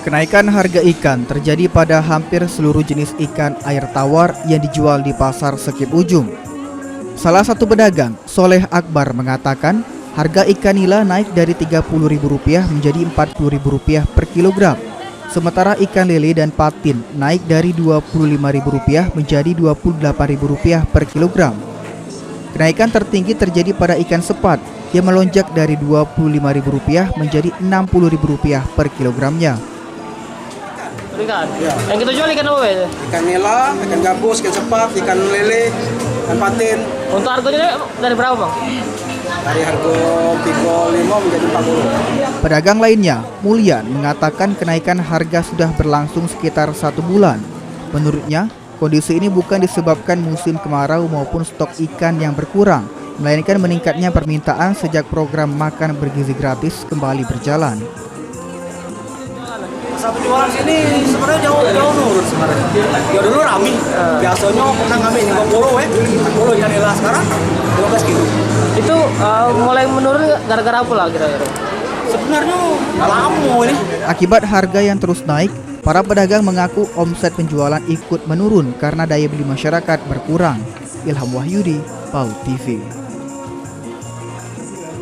Kenaikan harga ikan terjadi pada hampir seluruh jenis ikan air tawar yang dijual di pasar Sekip Ujung. Salah satu pedagang, Soleh Akbar, mengatakan harga ikan nila naik dari Rp30.000 menjadi Rp40.000 per kilogram. Sementara ikan lele dan patin naik dari Rp25.000 menjadi Rp28.000 per kilogram. Kenaikan tertinggi terjadi pada ikan sepat yang melonjak dari Rp25.000 menjadi Rp60.000 per kilogramnya. Ikan? Ya. Yang kita jual ikan apa ya? Ikan nila, ikan gabus, ikan sepat, ikan lele, ikan patin. Untuk harganya dari berapa bang? Dari harga Rp35 menjadi Rp40. Pedagang lainnya, Mulyan, mengatakan kenaikan harga sudah berlangsung sekitar 1 bulan. Menurutnya, kondisi ini bukan disebabkan musim kemarau maupun stok ikan yang berkurang, melainkan meningkatnya permintaan sejak program makan bergizi gratis kembali berjalan. Masa penjualan sini sebenarnya jauh nurun sebenarnya. Ya dulu rame. Biasanya pernah ngambil 50 ikan nila, sekarang 12 kilo. Itu mulai menurun gara-gara apa lah kira-kira? Sebenarnya lama ini. Akibat harga yang terus naik, para pedagang mengaku omset penjualan ikut menurun karena daya beli masyarakat berkurang. Ilham Wahyudi, PAU TV.